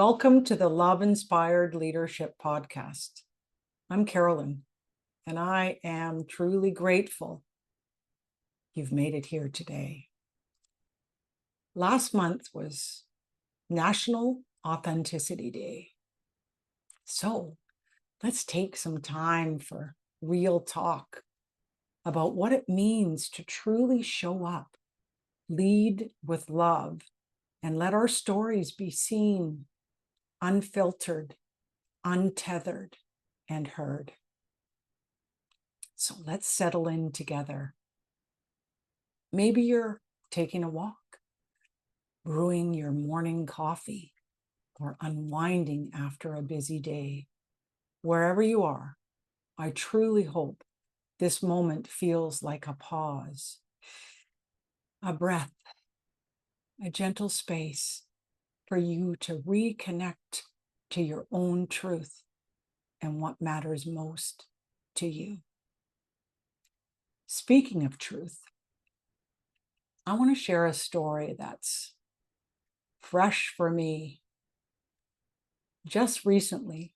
Welcome to the Love Inspired Leadership Podcast. I'm Carolyn, and I am truly grateful you've made it here today. Last month was National Authenticity Day. So let's take some time for real talk about what it means to truly show up, lead with love, and let our stories be seen, unfiltered, untethered, and heard. So let's settle in together. Maybe you're taking a walk, brewing your morning coffee, or unwinding after a busy day. Wherever you are, I truly hope this moment feels like a pause, a breath, a gentle space for you to reconnect to your own truth and what matters most to you. Speaking of truth, I want to share a story that's fresh for me. Just recently,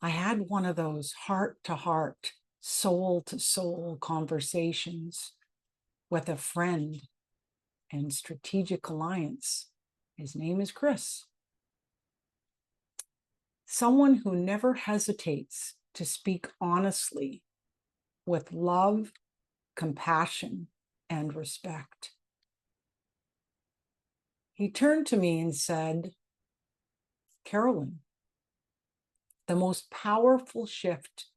I had one of those heart-to-heart, soul-to-soul conversations with a friend and strategic alliance. His name is Chris. Someone who never hesitates to speak honestly with love, compassion, and respect. He turned to me and said, Carolyn, the most powerful shift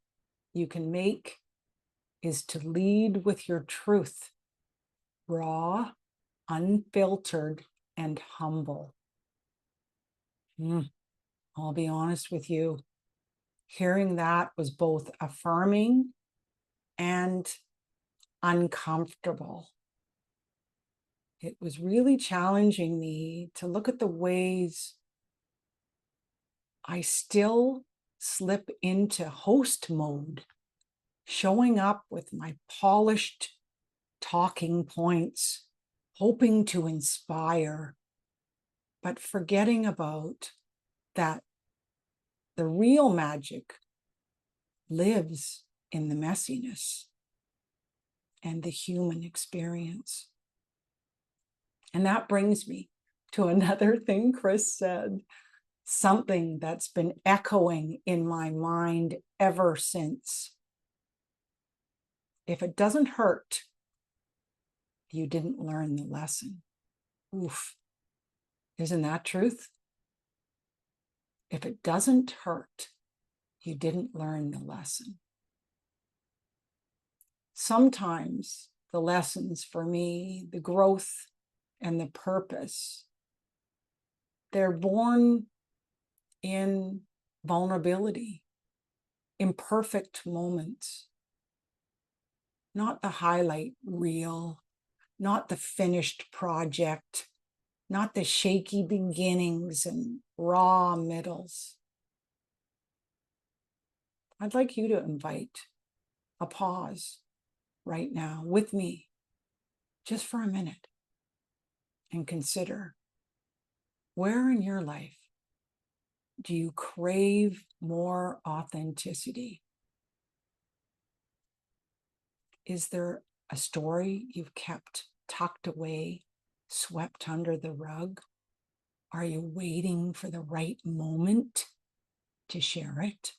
you can make is to lead with your truth, raw, unfiltered, and humble. I'll be honest with you, hearing that was both affirming and uncomfortable. It was really challenging me to look at the ways I still slip into host mode, showing up with my polished talking points, hoping to inspire, but forgetting about that the real magic lives in the messiness and the human experience. And that brings me to another thing Chris said, something that's been echoing in my mind ever since. If it doesn't hurt, you didn't learn the lesson. Oof. Isn't that truth? If it doesn't hurt, you didn't learn the lesson. Sometimes the lessons for me, the growth and the purpose, they're born in vulnerability, imperfect moments, not the highlight reel, not the finished project, not the shaky beginnings and raw middles. I'd like you to invite a pause right now with me, just for a minute, and consider, where in your life do you crave more authenticity? Is there a story you've kept tucked away, swept under the rug? Are you waiting for the right moment to share it?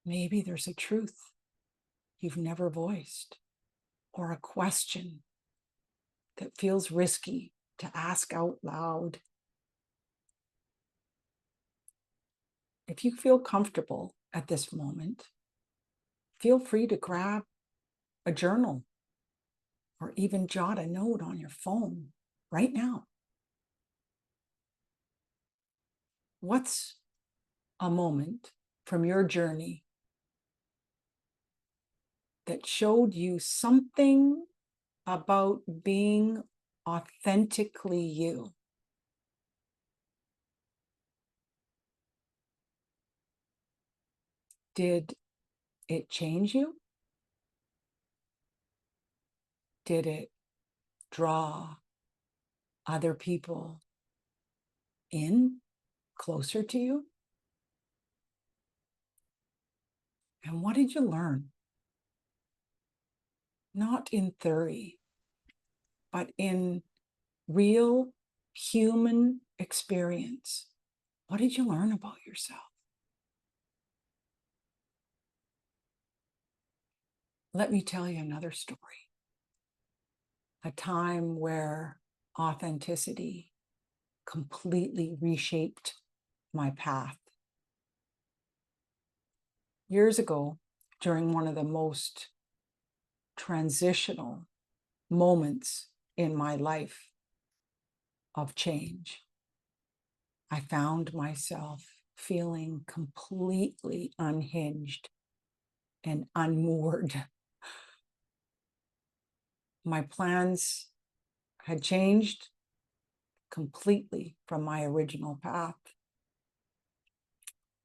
Maybe there's a truth you've never voiced, or a question that feels risky to ask out loud. If you feel comfortable at this moment, feel free to grab a journal or even jot a note on your phone right now. What's a moment from your journey that showed you something about being authentically you? Did it change you? Did it draw other people in closer to you? And what did you learn? Not in theory, but in real human experience. What did you learn about yourself? Let me tell you another story. A time where authenticity completely reshaped my path. Years ago, during one of the most transitional moments in my life of change, I found myself feeling completely unhinged and unmoored. My plans had changed completely from my original path.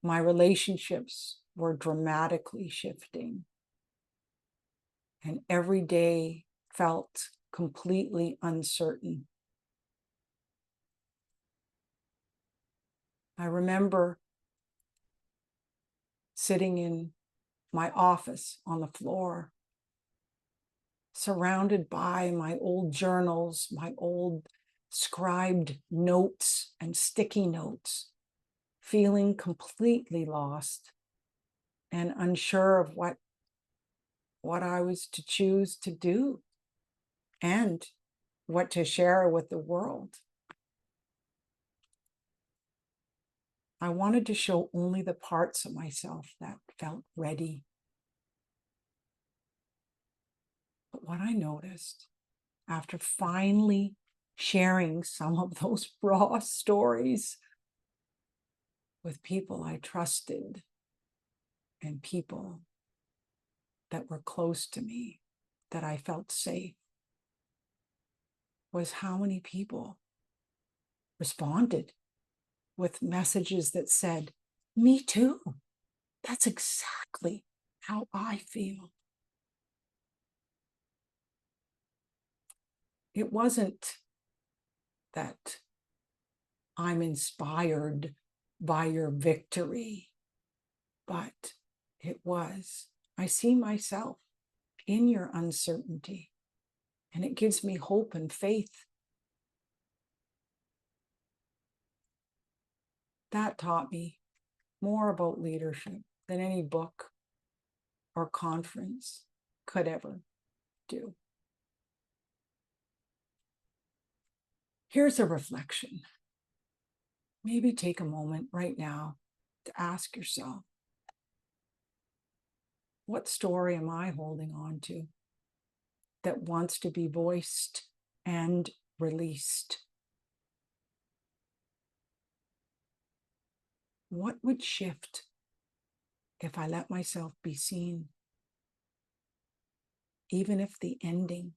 My relationships were dramatically shifting, and every day felt completely uncertain. I remember sitting in my office on the floor, surrounded by my old journals, my old scribed notes and sticky notes, feeling completely lost and unsure of what I was to choose to do and what to share with the world. I wanted to show only the parts of myself that felt ready. But what I noticed after finally sharing some of those raw stories with people I trusted and people that were close to me, that I felt safe, was how many people responded with messages that said, "Me too. That's exactly how I feel." It wasn't that I'm inspired by your victory, but it was, I see myself in your uncertainty, and it gives me hope and faith. That taught me more about leadership than any book or conference could ever do. Here's a reflection. Maybe take a moment right now to ask yourself, what story am I holding on to that wants to be voiced and released? What would shift if I let myself be seen, even if the ending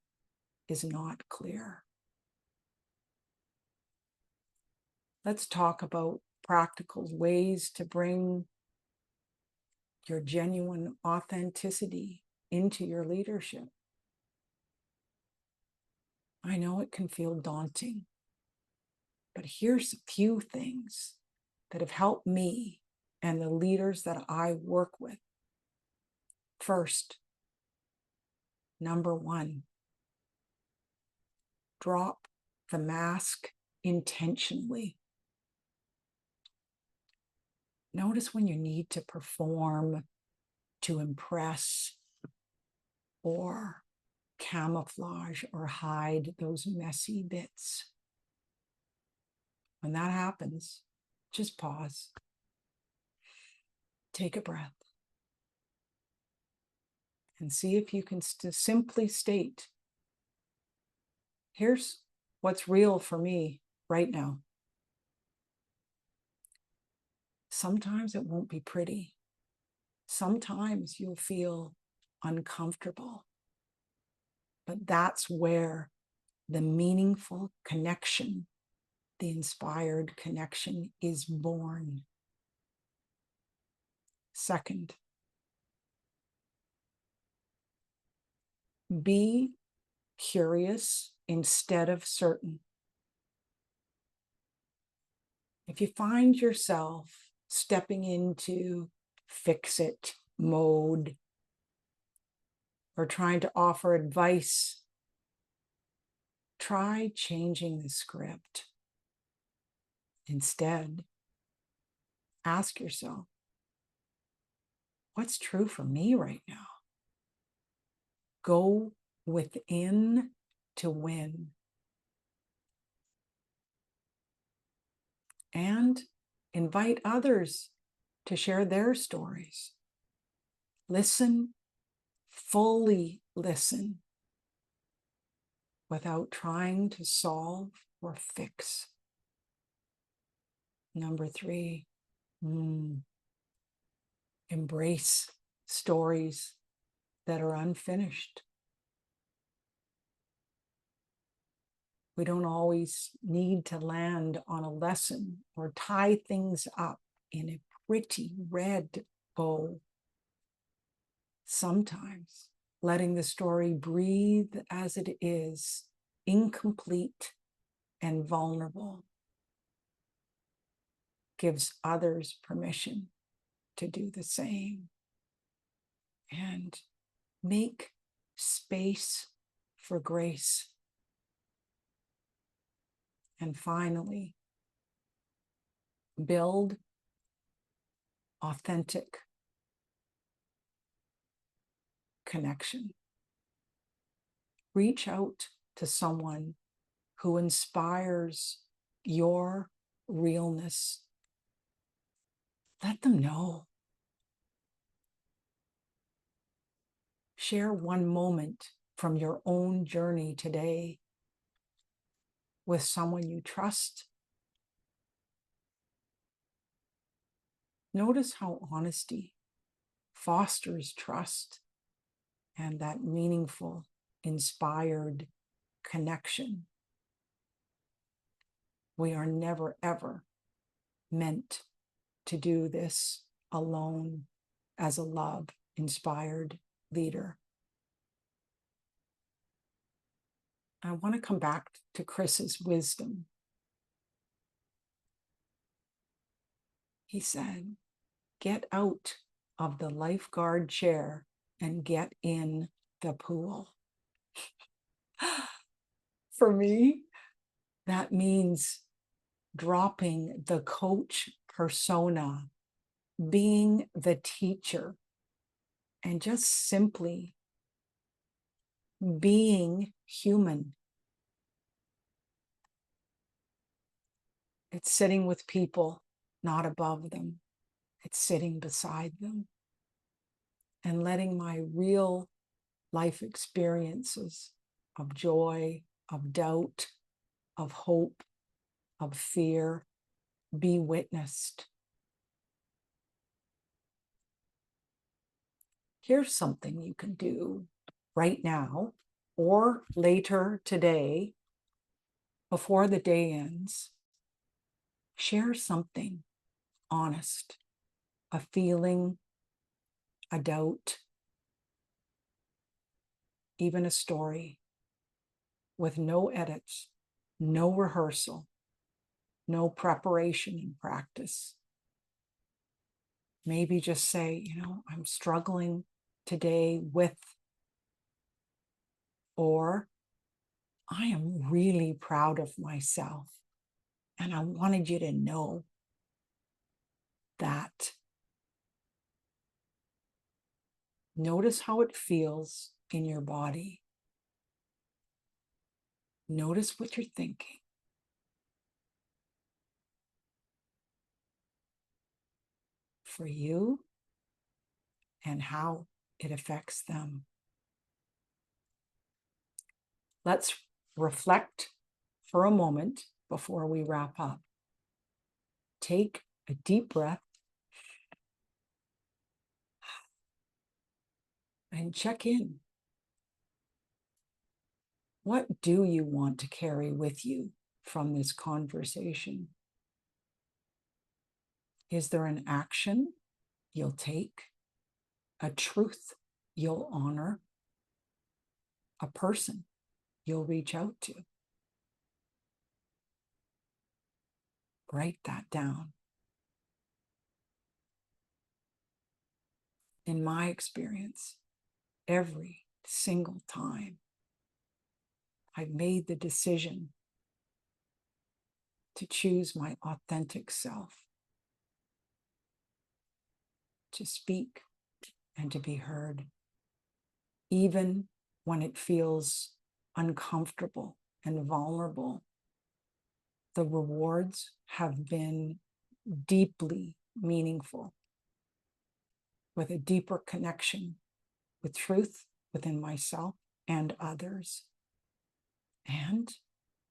is not clear? Let's talk about practical ways to bring your genuine authenticity into your leadership. I know it can feel daunting, but here's a few things that have helped me and the leaders that I work with. First, number one, drop the mask intentionally. Notice when you need to perform, to impress, or camouflage or hide those messy bits. When that happens, just pause. Take a breath. And see if you can simply state, here's what's real for me right now. Sometimes it won't be pretty. Sometimes you'll feel uncomfortable. But that's where the meaningful connection, the inspired connection, is born. Second, be curious instead of certain. If you find yourself stepping into fix it mode or trying to offer advice, try changing the script. Instead, ask yourself, what's true for me right now? Go within to win. And invite others to share their stories. Listen, fully listen, without trying to solve or fix. Number 3, embrace stories that are unfinished. We don't always need to land on a lesson or tie things up in a pretty red bow. Sometimes letting the story breathe as it is, incomplete and vulnerable, gives others permission to do the same. And make space for grace. And finally, build authentic connection. Reach out to someone who inspires your realness. Let them know. Share one moment from your own journey today with someone you trust. Notice how honesty fosters trust and that meaningful, inspired connection. We are never, ever meant to do this alone as a love-inspired leader. I want to come back to Chris's wisdom. He said, get out of the lifeguard chair and get in the pool. For me, that means dropping the coach persona, being the teacher, and just simply being human. It's sitting with people, not above them. It's sitting beside them and letting my real life experiences of joy, of doubt, of hope, of fear be witnessed. Here's something you can do right now or later today before the day ends. Share something honest, a feeling, a doubt, even a story, with no edits, no rehearsal, no preparation and practice. Maybe just say, I'm struggling today with, or I am really proud of myself. And I wanted you to know that. Notice how it feels in your body. Notice what you're thinking. For you and how it affects them. Let's reflect for a moment before we wrap up. Take a deep breath and check in. What do you want to carry with you from this conversation? Is there an action you'll take? A truth you'll honor? A person you'll reach out to? Write that down. In my experience, every single time I've made the decision to choose my authentic self, to speak and to be heard, even when it feels uncomfortable and vulnerable, the rewards have been deeply meaningful, with a deeper connection with truth within myself and others, and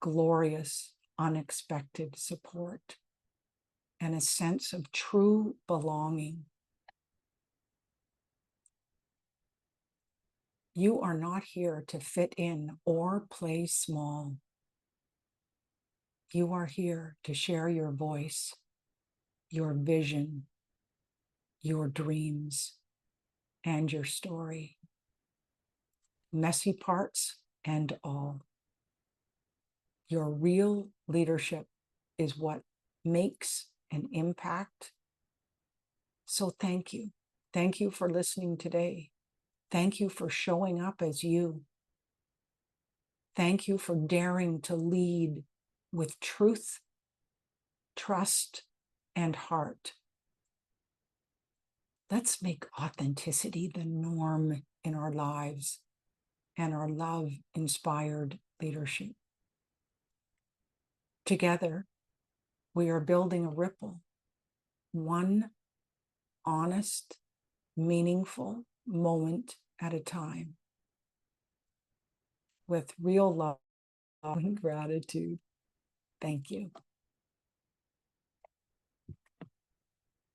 glorious, unexpected support, and a sense of true belonging. You are not here to fit in or play small. You are here to share your voice, your vision, your dreams, and your story, messy parts and all. Your real leadership is what makes an impact. So thank you. Thank you for listening today. Thank you for showing up as you. Thank you for daring to lead with truth, trust, and heart. Let's make authenticity the norm in our lives and our love-inspired leadership. Together, we are building a ripple, one honest, meaningful moment at a time, with real love and gratitude. Thank you.